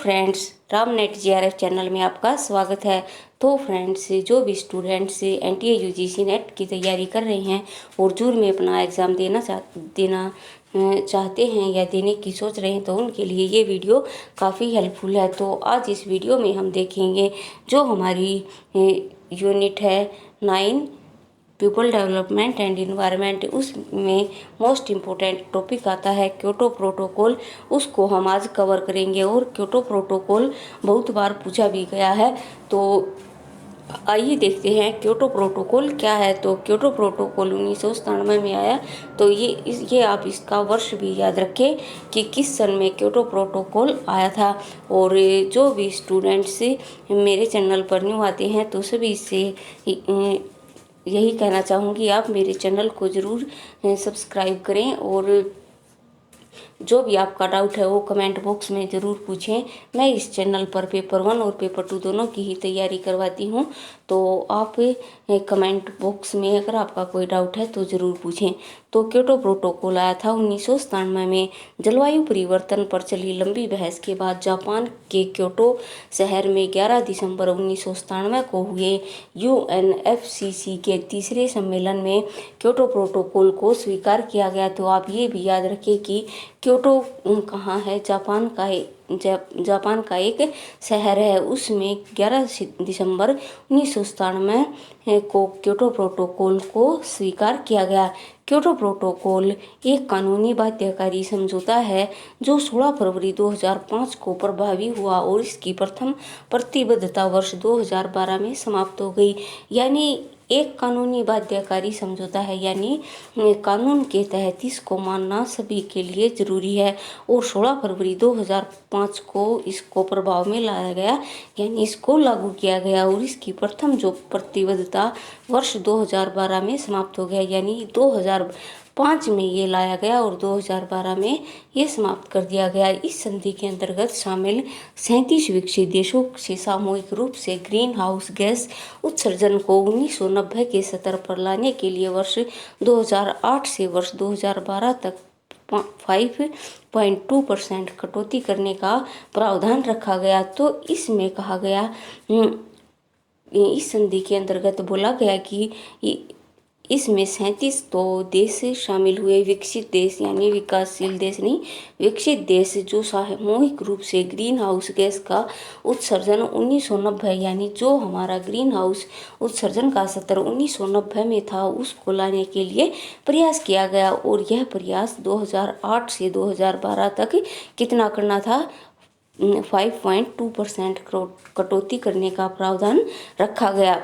Friends, रामनेट GRF channel में आपका स्वागत है। तो फ्रेंड्स, जो भी स्टूडेंट्स एनटीए यूजीसी नेट की तैयारी कर रहे हैं और जून में अपना एग्ज़ाम देना चाहते हैं या देने की सोच रहे हैं, तो उनके लिए ये वीडियो काफ़ी हेल्पफुल है। तो आज इस वीडियो में हम देखेंगे जो हमारी यूनिट है 9 पीपल डेवलपमेंट एंड इन्वायरमेंट, उसमें मोस्ट इम्पोर्टेंट टॉपिक आता है क्योटो प्रोटोकॉल। उसको हम आज कवर करेंगे और क्योटो प्रोटोकॉल बहुत बार पूछा भी गया है। तो आइए देखते हैं क्योटो प्रोटोकॉल क्या है। तो क्योटो प्रोटोकॉल 1997 में आया। तो ये आप इसका वर्ष भी याद रखें कि किस सन में क्योटो प्रोटोकॉल आया था। और जो भी स्टूडेंट्स मेरे चैनल पर न्यू आते हैं तो सभी इससे यही कहना चाहूँगी, आप मेरे चैनल को ज़रूर सब्सक्राइब करें और जो भी आपका डाउट है वो कमेंट बॉक्स में ज़रूर पूछें। मैं इस चैनल पर पेपर 1 और पेपर 2 दोनों की ही तैयारी करवाती हूँ। तो आप कमेंट बॉक्स में अगर आपका कोई डाउट है तो ज़रूर पूछें। तो क्योटो प्रोटोकॉल आया था 1997 में। जलवायु परिवर्तन पर चली लंबी बहस के बाद जापान के क्योटो शहर में 11 दिसंबर 1997 को हुए यूएनएफसीसी के तीसरे सम्मेलन में क्योटो प्रोटोकॉल को स्वीकार किया गया। तो आप ये भी याद रखें कि क्योटो कहाँ है, जापान का एक शहर है। उसमें 11 दिसंबर 1997 को क्योटो प्रोटोकॉल को स्वीकार किया गया। क्योटो प्रोटोकॉल एक कानूनी बाध्यकारी समझौता है जो 16 फरवरी 2005 को प्रभावी हुआ और इसकी प्रथम प्रतिबद्धता वर्ष 2012 में समाप्त हो गई। यानी एक कानूनी बाध्यकारी समझौता है, यानी कानून के तहत इसको मानना सभी के लिए ज़रूरी है। और 16 फरवरी 2005 को इसको प्रभाव में लाया गया, यानी इसको लागू किया गया। और इसकी प्रथम जो प्रतिबद्धता वर्ष 2012 में समाप्त हो गया, यानी 2005 में ये लाया गया और 2012 में ये समाप्त कर दिया गया। इस संधि के अंतर्गत शामिल 37 विकसित देशों से सामूहिक रूप से ग्रीन हाउस गैस उत्सर्जन को 1990 के स्तर पर लाने के लिए वर्ष 2008 से वर्ष 2012 तक 5.2% कटौती करने का प्रावधान रखा गया। तो इसमें कहा गया, इस संधि के अंतर्गत बोला गया कि इसमें 37 तो देश शामिल हुए, विकसित देश यानी विकासशील देश नहीं, विकसित देश, जो सामूहिक रूप से ग्रीन हाउस गैस का उत्सर्जन 1990, यानी जो हमारा ग्रीन हाउस उत्सर्जन का स्तर 1990 में था, उसको लाने के लिए प्रयास किया गया। और यह प्रयास 2008 से 2012 तक कितना करना था, 5.2% कटौती करने का प्रावधान रखा गया।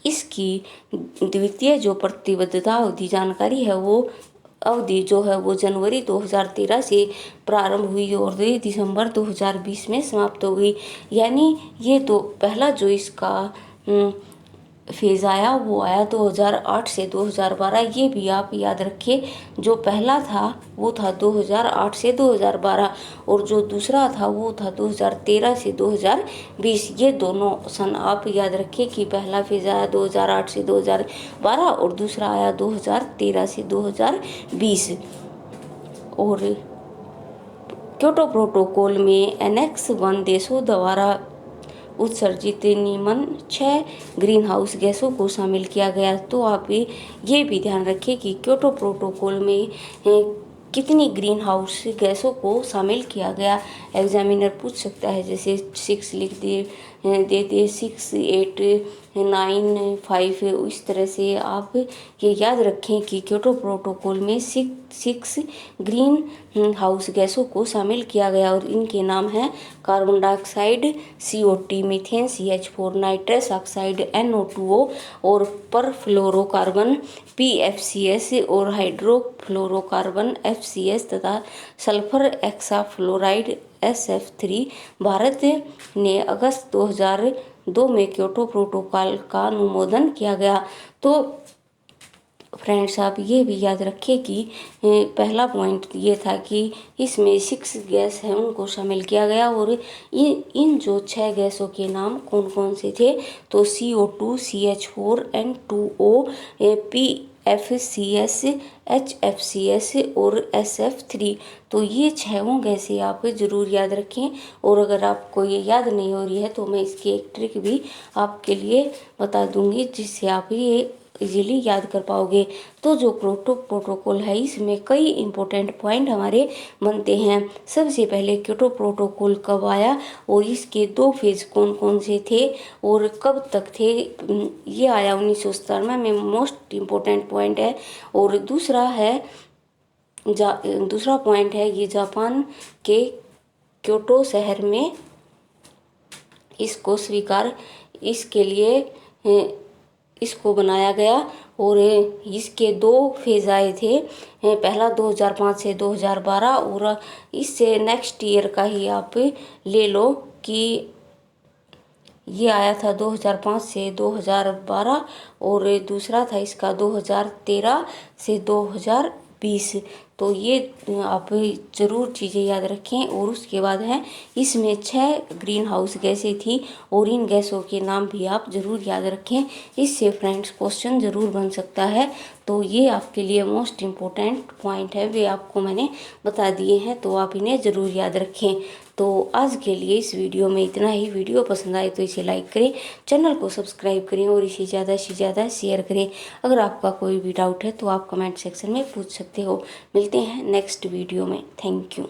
इसकी द्वितीय जो प्रतिबद्धता अवधि जानकारी है, वो अवधि जो है वो जनवरी 2013 से प्रारंभ हुई और 2 दिसंबर 2020 में समाप्त हो गई। यानी ये तो पहला जो इसका फेज आया वो आया 2008 से 2012। ये भी आप याद रखिए, जो पहला था वो था 2008 से 2012 और जो दूसरा था वो था 2013 से 2020। ये दोनों सन आप याद रखिए कि पहला फेज आया 2008 से 2012 और दूसरा आया 2013 से 2020। और क्योटो प्रोटोकॉल में एनेक्स 1 देशों द्वारा उत्सर्जित निम्न 6 ग्रीन हाउस गैसों को शामिल किया गया। तो आप ये भी ध्यान रखें कि क्योटो प्रोटोकॉल में कितनी ग्रीन हाउस गैसों को शामिल किया गया। एग्जामिनर पूछ सकता है, जैसे 6 लिख देते 6, 8, 9, 5, इस तरह से आप ये याद रखें कि क्योटो प्रोटोकॉल में 6 ग्रीन हाउस गैसों को शामिल किया गया और इनके नाम हैं carbon dioxide CO2, methane CH4, nitrous oxide NO2O और परफ्लोरोकार्बन PFCS और हाइड्रोफ्लोरोकार्बन FCS तथा सल्फर हेक्साफ्लोराइड SF3। भारत ने अगस्त 2002 में क्योटो प्रोटोकॉल का अनुमोदन किया गया। तो फ्रेंड्स, आप ये भी याद रखें कि पहला पॉइंट ये था कि इसमें 6 गैस हैं उनको शामिल किया गया। और इन जो 6 गैसों के नाम कौन कौन से थे, तो CO2, CH4, N2O, FCS, HFCS और SF3। तो ये 6 गैसें आप ज़रूर याद रखें। और अगर आपको ये याद नहीं हो रही है तो मैं इसकी एक ट्रिक भी आपके लिए बता दूंगी, जिससे आप ये इजीली याद कर पाओगे। तो जो क्योटो प्रोटोकॉल है इसमें कई इंपॉर्टेंट पॉइंट हमारे बनते हैं। सबसे पहले क्योटो प्रोटोकॉल कब आया और इसके 2 फेज कौन कौन से थे और कब तक थे, ये आया 1997 में, मोस्ट इम्पोर्टेंट पॉइंट है। और दूसरा पॉइंट है ये जापान के क्योटो शहर में इसको स्वीकार इसके लिए इसको बनाया गया। और इसके 2 फेज आए थे, पहला 2005 से 2012 और इससे नेक्स्ट ईयर का ही आप ले लो कि ये आया था 2005 से 2012 और दूसरा था इसका 2013 से 2020। तो ये आप ज़रूर चीज़ें याद रखें। और उसके बाद है इसमें 6 ग्रीन हाउस गैसें थी और इन गैसों के नाम भी आप ज़रूर याद रखें। इससे फ्रेंड्स क्वेश्चन ज़रूर बन सकता है। तो ये आपके लिए मोस्ट इम्पोर्टेंट पॉइंट है, वे आपको मैंने बता दिए हैं, तो आप इन्हें ज़रूर याद रखें। तो आज के लिए इस वीडियो में इतना ही। वीडियो पसंद आए तो इसे लाइक करें, चैनल को सब्सक्राइब करें और इसे ज़्यादा से ज़्यादा शेयर करें। अगर आपका कोई भी डाउट है तो आप कमेंट सेक्शन में पूछ सकते हो। मिलते हैं नेक्स्ट वीडियो में। Thank you.